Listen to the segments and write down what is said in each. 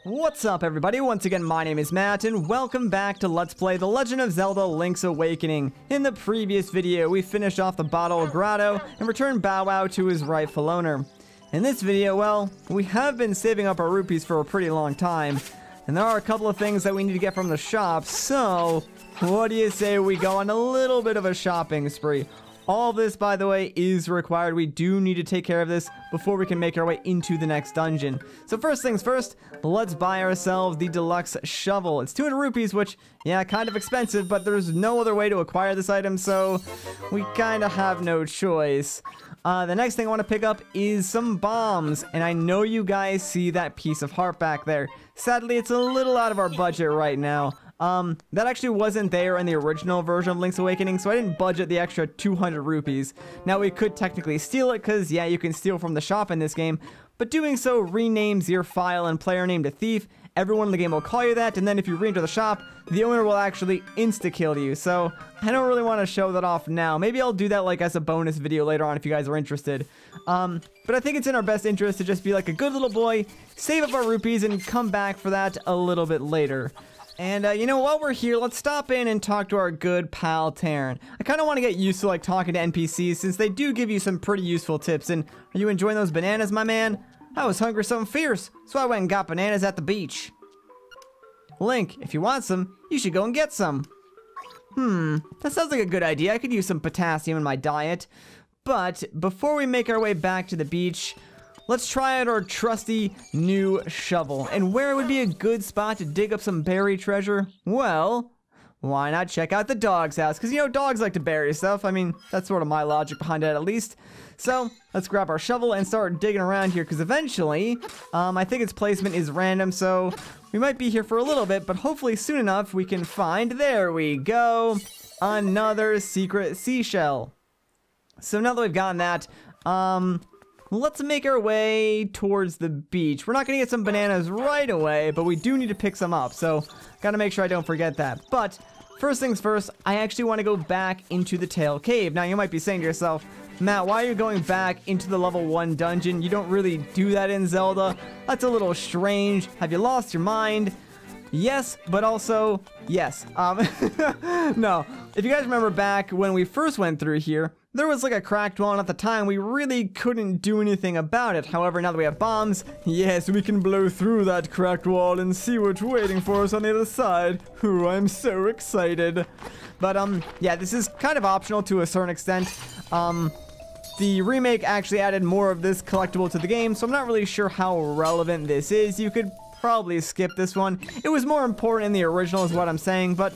What's up, everybody? Once again, my name is Matt, and welcome back to Let's Play The Legend of Zelda Link's Awakening. In the previous video, we finished off the Bottle of Grotto and returned Bow Wow to his rightful owner. In this video, well, we have been saving up our rupees for a pretty long time, and there are a couple of things that we need to get from the shop, so what do you say we go on a little bit of a shopping spree? All this, by the way, is required. We do need to take care of this before we can make our way into the next dungeon. So first things first, let's buy ourselves the Deluxe Shovel. It's 200 rupees, which, yeah, kind of expensive, but there's no other way to acquire this item, so we kind of have no choice. The next thing I want to pick up is some bombs, and I know you guys see that piece of heart back there. Sadly, it's a little out of our budget right now. That actually wasn't there in the original version of Link's Awakening, so I didn't budget the extra 200 rupees. Now, we could technically steal it, because, yeah, you can steal from the shop in this game, but doing so renames your file and player name to Thief. Everyone in the game will call you that, and then if you re-enter the shop, the owner will actually insta-kill you, so I don't really want to show that off now. Maybe I'll do that, like, as a bonus video later on if you guys are interested. But I think it's in our best interest to just be like a good little boy, save up our rupees, and come back for that a little bit later. And, you know, while we're here, let's stop in and talk to our good pal, Taryn. I kind of want to get used to, like, talking to NPCs, since they do give you some pretty useful tips. And are you enjoying those bananas, my man? I was hungry something fierce, so I went and got bananas at the beach. Link, if you want some, you should go and get some. That sounds like a good idea. I could use some potassium in my diet. But before we make our way back to the beach, let's try out our trusty new shovel. And where would be a good spot to dig up some buried treasure? Well, why not check out the dog's house? Because, you know, dogs like to bury stuff. I mean, that's sort of my logic behind it, at least. So, let's grab our shovel and start digging around here, because eventually, I think its placement is random, so we might be here for a little bit, but hopefully soon enough we can find, there we go, another secret seashell. So now that we've gotten that, let's make our way towards the beach. We're not going to get some bananas right away, but we do need to pick some up, so gotta make sure I don't forget that. But first things first, I actually want to go back into the Tail Cave. Now, you might be saying to yourself, Matt, why are you going back into the level 1 dungeon? You don't really do that in Zelda. That's a little strange. Have you lost your mind? Yes, but also, yes. No. If you guys remember back when we first went through here, there was like a cracked wall, and at the time, we really couldn't do anything about it. However, now that we have bombs, yes, we can blow through that cracked wall and see what's waiting for us on the other side. Ooh, I'm so excited. But, yeah, this is kind of optional to a certain extent. The remake actually added more of this collectible to the game, so I'm not really sure how relevant this is. You could probably skip this one. It was more important in the original is what I'm saying, but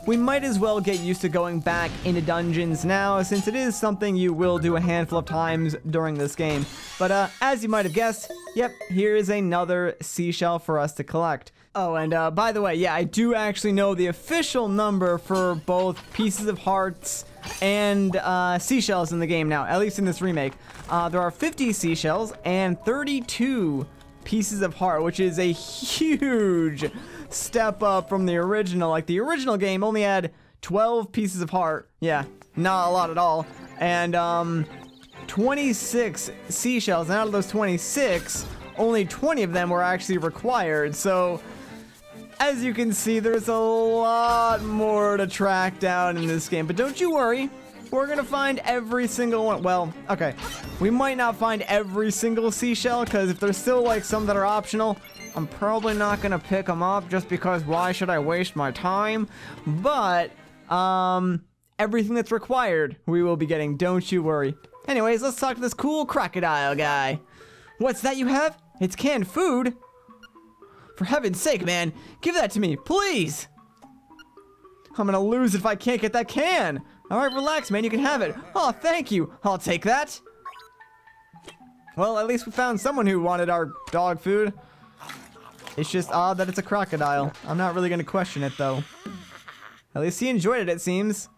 we might as well get used to going back into dungeons now, since it is something you will do a handful of times during this game. But as you might have guessed, yep, here is another seashell for us to collect. Oh, and by the way, yeah, I do actually know the official number for both pieces of hearts and seashells in the game now, at least in this remake. There are 50 seashells and 32 pieces of heart, which is a huge step up from the original. Like, the original game only had 12 pieces of heart. Yeah, not a lot at all. And 26 seashells, and out of those 26, only 20 of them were actually required. So as you can see, there's a lot more to track down in this game, but don't you worry, we're gonna find every single one. Well, okay, we might not find every single seashell, because if there's still like some that are optional, I'm probably not gonna pick them up, just because why should I waste my time? But everything that's required we will be getting, don't you worry. Anyways, let's talk to this cool crocodile guy. What's that you have? It's canned food? For heaven's sake, man, give that to me, please. I'm gonna lose if I can't get that can. All right, relax, man, you can have it. Oh, thank you, I'll take that. Well, at least we found someone who wanted our dog food. It's just odd that it's a crocodile. I'm not really gonna question it, though. At least he enjoyed it, it seems.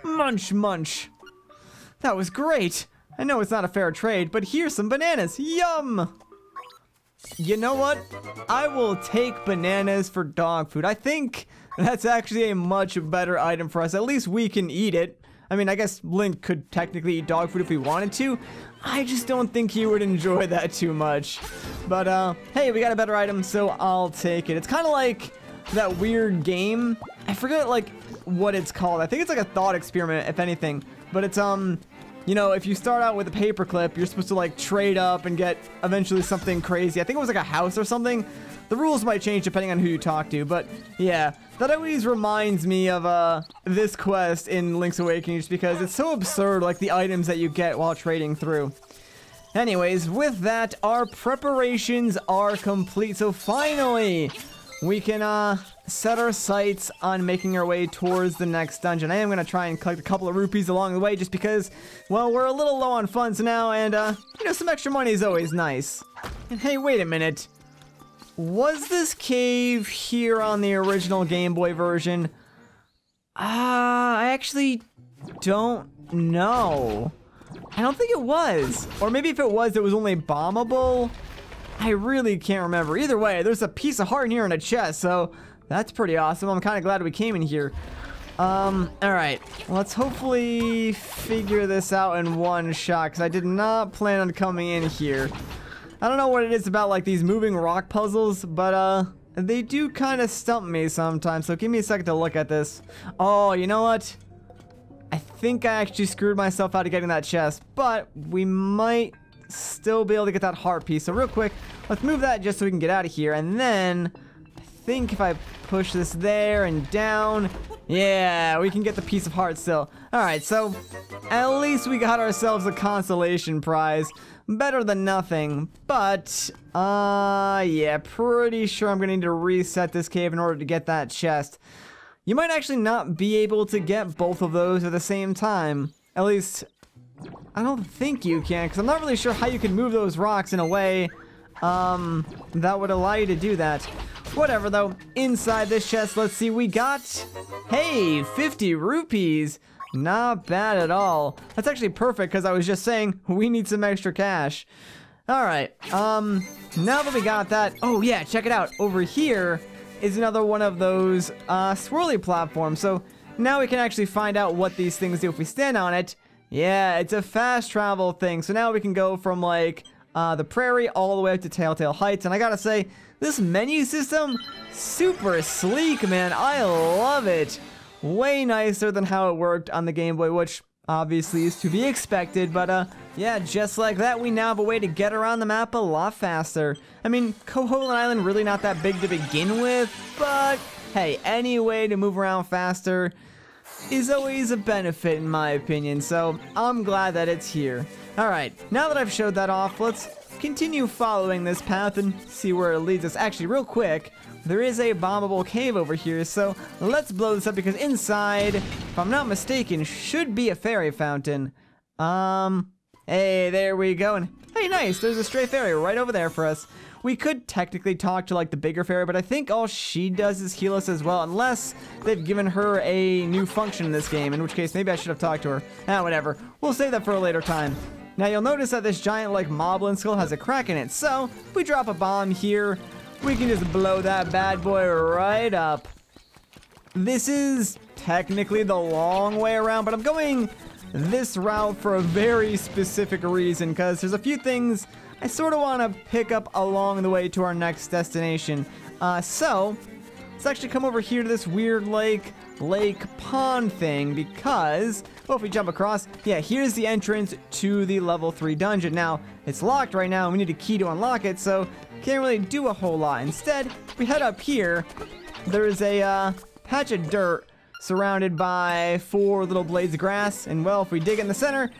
Munch, munch. That was great. I know it's not a fair trade, but here's some bananas, yum. You know what? I will take bananas for dog food. I think that's actually a much better item for us. At least we can eat it. I mean, I guess Link could technically eat dog food if he wanted to. I just don't think he would enjoy that too much. But, hey, we got a better item, so I'll take it. It's kind of like that weird game. I forget, like, what it's called. I think it's like a thought experiment, if anything. But it's, you know, if you start out with a paperclip, you're supposed to, like, trade up and get eventually something crazy. I think it was like a house or something. The rules might change depending on who you talk to, but yeah, that always reminds me of this quest in Link's Awakening just because it's so absurd, like the items that you get while trading through. Anyways, with that, our preparations are complete, so finally we can set our sights on making our way towards the next dungeon. I am going to try and collect a couple of rupees along the way just because, well, we're a little low on funds now, and you know, some extra money is always nice. And hey, wait a minute. Was this cave here on the original Game Boy version? I actually don't know. I don't think it was. Or maybe if it was only bombable. I really can't remember. Either way, there's a piece of heart in here in a chest, so that's pretty awesome. I'm kind of glad we came in here. Alright. Let's hopefully figure this out in one shot, because I did not plan on coming in here. I don't know what it is about like these moving rock puzzles, but they do kind of stump me sometimes, so give me a second to look at this. Oh, you know what? I think I actually screwed myself out of getting that chest, but we might still be able to get that heart piece. So real quick, let's move that just so we can get out of here, and then I think if I push this there and down, yeah, we can get the piece of heart still. Alright, so at least we got ourselves a consolation prize. Better than nothing, but, yeah, pretty sure I'm gonna need to reset this cave in order to get that chest. You might actually not be able to get both of those at the same time. At least, I don't think you can, because I'm not really sure how you can move those rocks in a way, that would allow you to do that. Whatever, though. Inside this chest, let's see, we got, hey, 50 rupees. Not bad at all. That's actually perfect because I was just saying we need some extra cash. Alright, now that we got that, oh yeah, check it out. Over here is another one of those swirly platforms. So now we can actually find out what these things do if we stand on it. Yeah, it's a fast travel thing. So now we can go from like the Prairie all the way up to Telltale Heights. And I gotta say, this menu system, super sleek, man. I love it. Way nicer than how it worked on the Game Boy, which obviously is to be expected, but yeah, just like that, we now have a way to get around the map a lot faster. I mean, Koholint Island really not that big to begin with, but hey, any way to move around faster is always a benefit in my opinion, so I'm glad that it's here. Alright, now that I've showed that off, let's continue following this path and see where it leads us. Actually, real quick, there is a bombable cave over here, so let's blow this up because inside, if I'm not mistaken, should be a fairy fountain. Hey, there we go. And hey, nice, there's a stray fairy right over there for us. We could technically talk to like the bigger fairy, but I think all she does is heal us as well, unless they've given her a new function in this game, in which case maybe I should have talked to her. Whatever. We'll save that for a later time. Now you'll notice that this giant like moblin skull has a crack in it, so if we drop a bomb here, we can just blow that bad boy right up. This is technically the long way around, but I'm going this route for a very specific reason, because there's a few things I sort of want to pick up along the way to our next destination. So let's actually come over here to this weird lake pond thing, because, well, if we jump across, yeah, here's the entrance to the level 3 dungeon. Now, it's locked right now, and we need a key to unlock it, so can't really do a whole lot. Instead, we head up here. There is a patch of dirt surrounded by 4 little blades of grass, and well, if we dig in the center,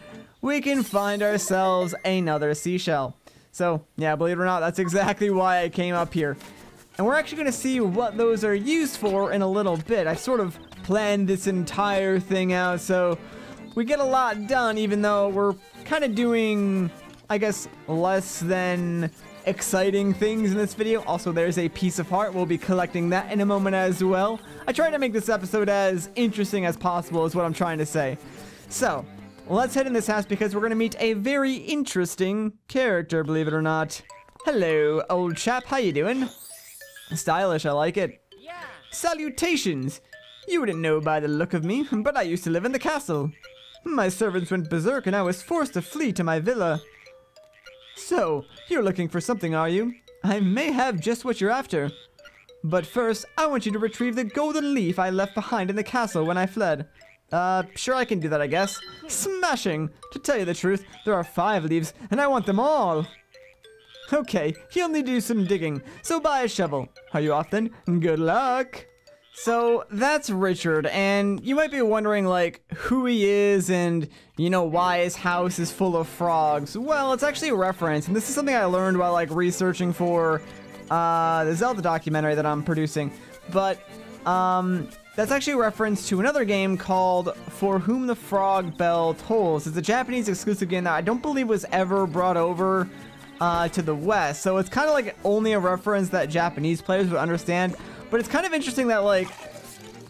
we can find ourselves another seashell. So, yeah, believe it or not, that's exactly why I came up here. And we're actually going to see what those are used for in a little bit. I sort of planned this entire thing out, so we get a lot done, even though we're kind of doing, I guess, less than exciting things in this video. Also, there's a piece of heart. We'll be collecting that in a moment as well. I tried to make this episode as interesting as possible is what I'm trying to say. So, let's head in this house because we're going to meet a very interesting character, believe it or not. Hello, old chap. How you doing? Stylish, I like it. Yeah. Salutations! You wouldn't know by the look of me, but I used to live in the castle. My servants went berserk and I was forced to flee to my villa. So, you're looking for something, are you? I may have just what you're after. But first, I want you to retrieve the golden leaf I left behind in the castle when I fled. Sure, I can do that, I guess. Smashing! To tell you the truth, there are 5 leaves, and I want them all. Okay, you'll need to do some digging, so buy a shovel. Are you off then? Good luck! So, that's Richard, and you might be wondering, like, who he is and, you know, why his house is full of frogs. Well, it's actually a reference, and this is something I learned while, like, researching for, the Zelda documentary that I'm producing. But, that's actually a reference to another game called For Whom the Frog Bell Tolls. It's a Japanese exclusive game that I don't believe was ever brought over to the West. So it's kind of like only a reference that Japanese players would understand. But it's kind of interesting that like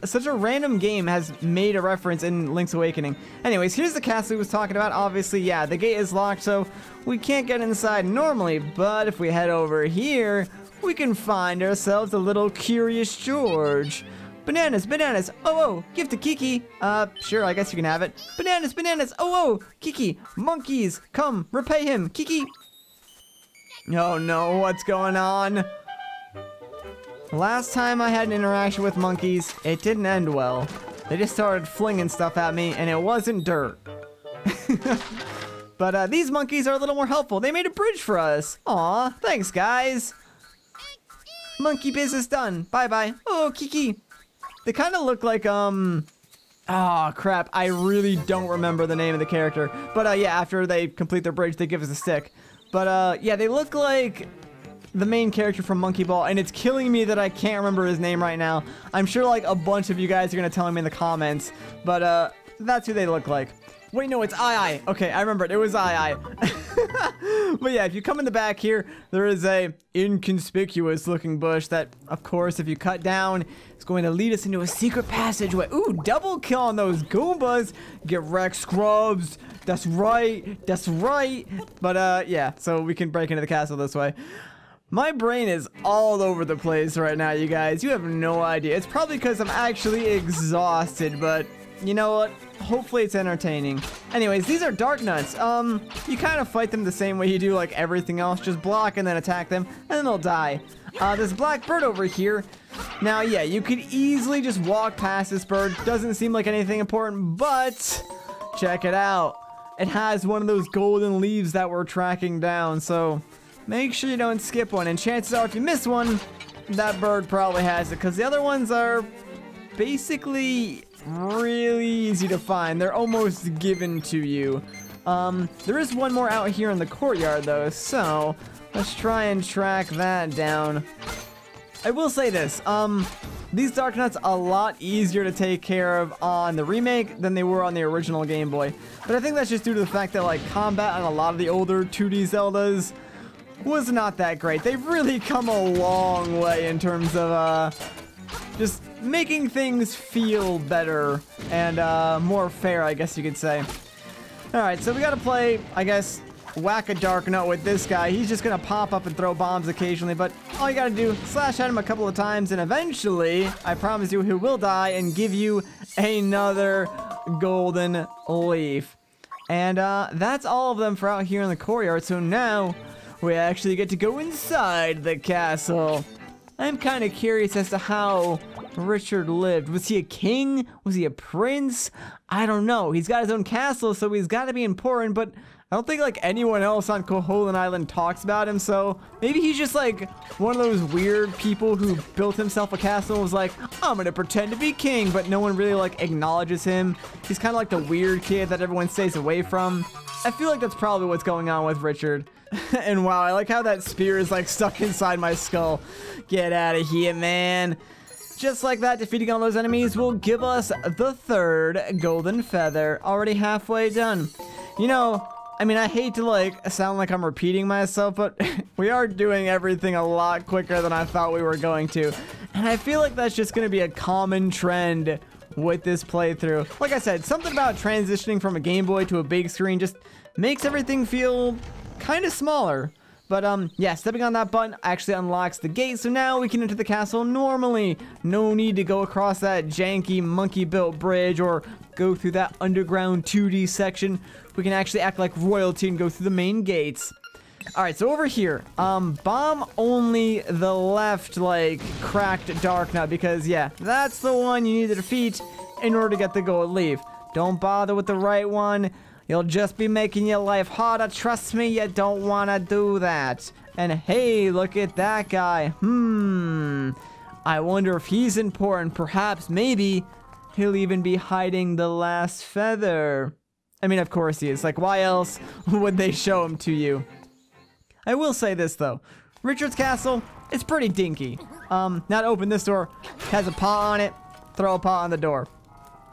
such a random game has made a reference in Link's Awakening. Anyways, here's the castle he was talking about. Obviously, yeah, the gate is locked, so we can't get inside normally. But if we head over here, we can find ourselves a little Curious George. Bananas, bananas, oh, give to Kiki. Sure, I guess you can have it. Bananas, bananas, oh, Kiki. Monkeys, come, repay him, Kiki. Oh no, what's going on? Last time I had an interaction with monkeys, it didn't end well. They just started flinging stuff at me, and it wasn't dirt. But these monkeys are a little more helpful. They made a bridge for us. Aw, thanks, guys. Monkey business done. Bye-bye. Oh, Kiki. They kind of look like, oh, crap. I really don't remember the name of the character. But, yeah, after they complete their bridge, they give us a stick. But, yeah, they look like the main character from Monkey Ball, and it's killing me that I can't remember his name right now. I'm sure, like, a bunch of you guys are going to tell me in the comments. But, that's who they look like. Wait, no, it's Ai. Okay, I remembered. It was Ai. But yeah, if you come in the back here, there is a inconspicuous looking bush that, of course, if you cut down, it's going to lead us into a secret passageway. Ooh, double kill on those Goombas. Get wrecked, scrubs. That's right. That's right. But, yeah, so we can break into the castle this way. My brain is all over the place right now, you guys. You have no idea. It's probably because I'm actually exhausted, but you know what? Hopefully it's entertaining. Anyways, these are dark nuts. You kind of fight them the same way you do like everything else. Just block and then attack them, and then they'll die. There's a black bird over here. Now, yeah, you could easily just walk past this bird. Doesn't seem like anything important, but check it out. It has one of those golden leaves that we're tracking down, so make sure you don't skip one. And chances are if you miss one, that bird probably has it, because the other ones are basically really easy to find. They're almost given to you. There is one more out here in the courtyard though, so let's try and track that down. I will say this, these dark nuts a lot easier to take care of on the remake than they were on the original Game Boy. But I think that's just due to the fact that like combat on a lot of the older 2D Zeldas was not that great. They've really come a long way in terms of just making things feel better and more fair, I guess you could say. Alright, so we gotta play, I guess, whack a dark nut with this guy. He's just gonna pop up and throw bombs occasionally, but all you gotta do, slash at him a couple of times, and eventually, I promise you, he will die and give you another golden leaf. And that's all of them for out here in the courtyard, so now we actually get to go inside the castle. I'm kind of curious as to how Richard lived. Was he a king? Was he a prince? I don't know. He's got his own castle, so he's got to be important, but I don't think like anyone else on Koholint Island talks about him, so maybe he's just like one of those weird people who built himself a castle and was like, I'm gonna pretend to be king, but no one really like acknowledges him. He's kind of like the weird kid that everyone stays away from. I feel like that's probably what's going on with Richard. And wow, I like how that spear is like stuck inside my skull. Get out of here, man. Just like that, defeating all those enemies will give us the 3rd golden feather. Already halfway done. You know, I mean, I hate to like sound like I'm repeating myself, but we are doing everything a lot quicker than I thought we were going to. And I feel like that's just going to be a common trend with this playthrough. Like I said, something about transitioning from a Game Boy to a big screen just makes everything feel kind of smaller. But, yeah, stepping on that button actually unlocks the gate, so now we can enter the castle normally. No need to go across that janky monkey-built bridge or go through that underground 2D section. We can actually act like royalty and go through the main gates. Alright, so over here, bomb only the left, like, cracked dark nut, because, yeah, that's the one you need to defeat in order to get the gold leaf. Don't bother with the right one. You'll just be making your life harder. Trust me, you don't want to do that. And hey, look at that guy. I wonder if he's important. Perhaps, maybe, he'll even be hiding the last feather. I mean, of course he is. Like, why else would they show him to you? I will say this, though. Richard's castle, it's pretty dinky. Now to open this door, has a paw on it. Throw a paw on the door.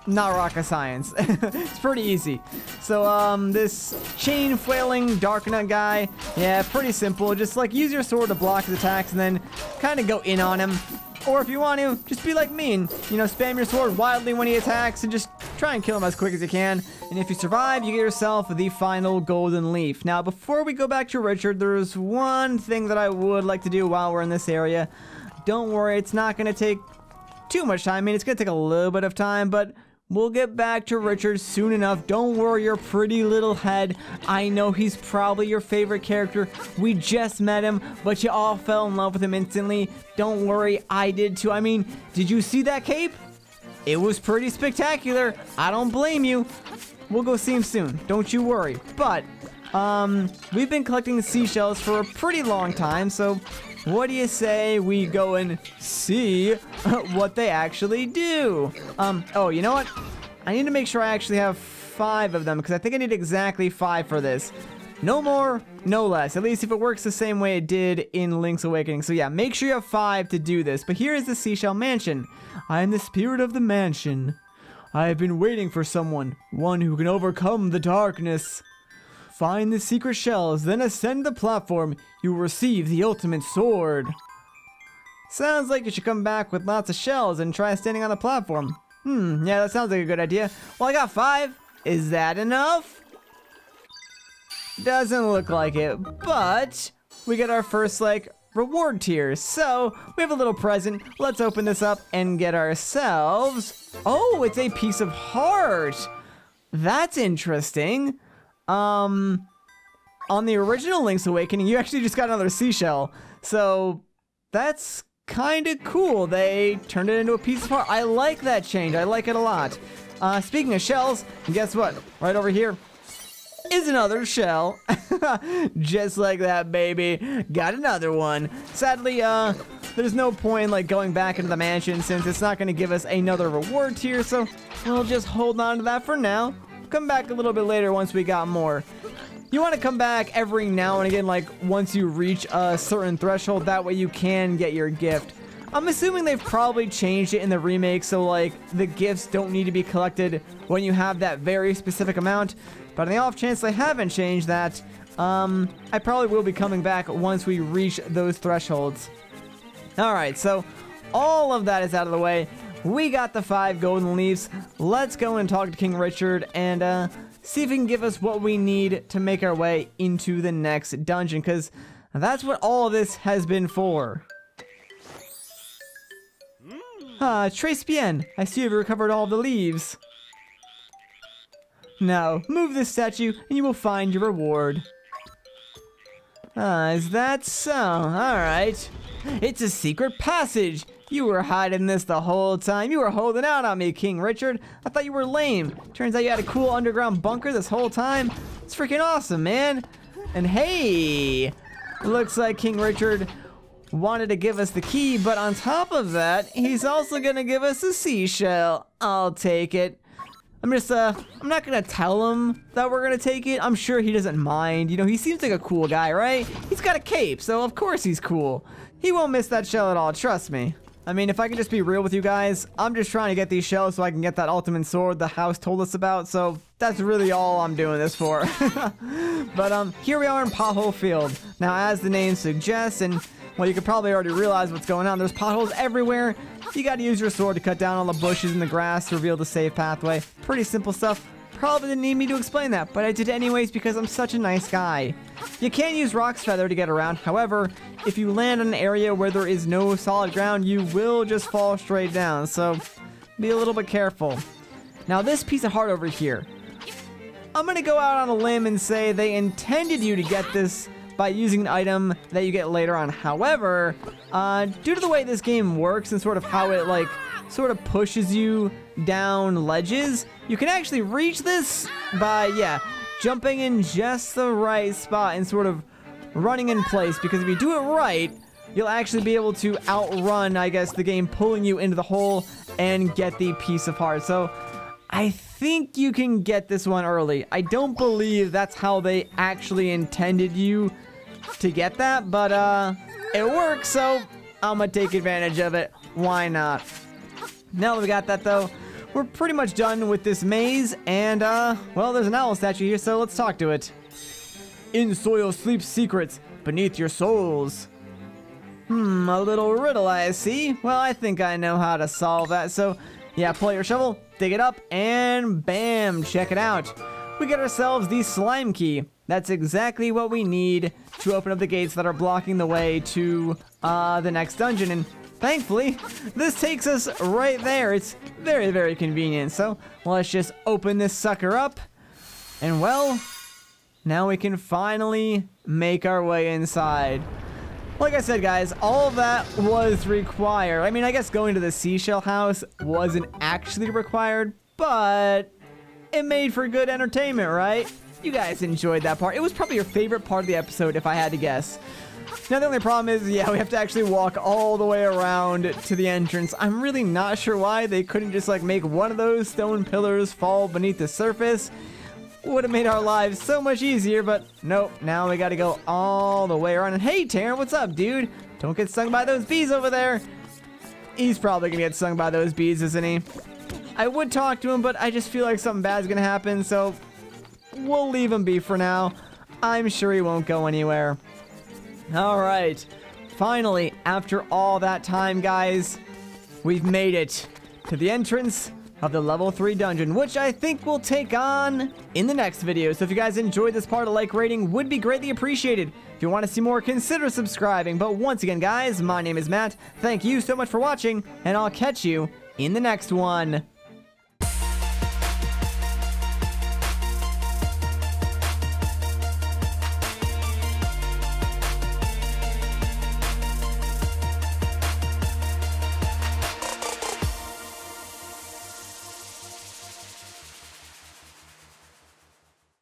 Not rocket science. It's pretty easy. So, this chain flailing darknut guy, yeah, pretty simple. Just, like, use your sword to block his attacks and then kind of go in on him. Or if you want to, just be like me and, you know, spam your sword wildly when he attacks and just try and kill him as quick as you can. And if you survive, you get yourself the final golden leaf. Now, before we go back to Richard, there's one thing that I would like to do while we're in this area. Don't worry, it's not going to take too much time. I mean, it's going to take a little bit of time, but we'll get back to Richard soon enough. Don't worry your pretty little head. I know he's probably your favorite character. We just met him, but you all fell in love with him instantly. Don't worry, I did too. I mean, did you see that cape? It was pretty spectacular. I don't blame you. We'll go see him soon. Don't you worry. But, we've been collecting the seashells for a pretty long time, so what do you say we go and see what they actually do? Oh, you know what? I need to make sure I actually have 5 of them, because I think I need exactly 5 for this. No more, no less. At least if it works the same way it did in Link's Awakening. So yeah, make sure you have 5 to do this. But here is the Seashell Mansion. I am the spirit of the mansion. I have been waiting for someone, one who can overcome the darkness. Find the secret shells, then ascend the platform. You will receive the ultimate sword. Sounds like you should come back with lots of shells and try standing on the platform. Yeah, that sounds like a good idea. Well, I got 5. Is that enough? Doesn't look like it, but we get our first, like, reward tiers. So, we have a little present. Let's open this up and get ourselves... Oh, it's a piece of heart. That's interesting. On the original Link's Awakening, you actually just got another seashell. So, that's kind of cool. They turned it into a piece of heart. I like that change. I like it a lot. Speaking of shells, guess what? Right over here is another shell. Just like that, baby. Got another one. Sadly, there's no point like going back into the mansion since it's not going to give us another reward tier, so we'll just hold on to that for now. Come back a little bit later once we got more. You want to come back every now and again, like once you reach a certain threshold, that way you can get your gift. I'm assuming they've probably changed it in the remake, so like the gifts don't need to be collected when you have that very specific amount. But on the off chance they haven't changed that, I probably will be coming back once we reach those thresholds. Alright, so all of that is out of the way. We got the 5 golden leaves. Let's go and talk to King Richard and see if he can give us what we need to make our way into the next dungeon, because that's what all of this has been for. Tres bien. I see you've recovered all the leaves. Now, move this statue and you will find your reward. Is that so? Alright. It's a secret passage. You were hiding this the whole time. You were holding out on me, King Richard. I thought you were lame. Turns out you had a cool underground bunker this whole time. It's freaking awesome, man. And hey, looks like King Richard wanted to give us the key, but on top of that, he's also gonna give us a seashell. I'll take it. I'm not gonna tell him that we're gonna take it. I'm sure he doesn't mind. You know, he seems like a cool guy, right? He's got a cape, so of course he's cool. He won't miss that shell at all, trust me. I mean, if I can just be real with you guys, I'm just trying to get these shells so I can get that ultimate sword the house told us about, so that's really all I'm doing this for. But, here we are in Pothole Field. Now, as the name suggests, and, well, you could probably already realize what's going on. There's potholes everywhere. You gotta use your sword to cut down all the bushes and the grass to reveal the safe pathway. Pretty simple stuff. Probably didn't need me to explain that, but I did anyways because I'm such a nice guy. You can use Rock's Feather to get around. However, if you land in an area where there is no solid ground, you will just fall straight down. So be a little bit careful. Now this piece of heart over here, I'm going to go out on a limb and say they intended you to get this by using an item that you get later on. However, due to the way this game works and sort of how it like sort of pushes you down ledges, you can actually reach this by, jumping in just the right spot and sort of running in place, because if you do it right, you'll actually be able to outrun, I guess, the game pulling you into the hole and get the piece of heart. So I think you can get this one early. I don't believe that's how they actually intended you to get that, but it works, so I'm gonna take advantage of it. Why not? Now that we got that though, we're pretty much done with this maze, and well, there's an owl statue here, so let's talk to it. In soil sleep secrets beneath your souls. A little riddle I see. Well, I think I know how to solve that. So yeah, pull out your shovel, dig it up, and bam, check it out. We get ourselves the slime key. That's exactly what we need to open up the gates that are blocking the way to the next dungeon. And thankfully, this takes us right there. It's very, very convenient. So let's just open this sucker up. And well, now we can finally make our way inside. Like I said, guys, all of that was required. I mean, I guess going to the Seashell house wasn't actually required, but it made for good entertainment, right? You guys enjoyed that part. It was probably your favorite part of the episode, if I had to guess. Now, the only problem is, we have to actually walk all the way around to the entrance. I'm really not sure why they couldn't just, like, make one of those stone pillars fall beneath the surface. Would have made our lives so much easier, but nope. Now we gotta go all the way around. And hey, Taryn, what's up, dude? Don't get stung by those bees over there. He's probably gonna get stung by those bees, isn't he? I would talk to him, but I just feel like something bad's gonna happen, so we'll leave him be for now. I'm sure he won't go anywhere. All right. Finally, after all that time, guys, we've made it to the entrance of the level 3 dungeon, which I think we'll take on in the next video. So if you guys enjoyed this part, a like rating would be greatly appreciated. If you want to see more, consider subscribing. But once again, guys, my name is Matt. Thank you so much for watching, and I'll catch you in the next one.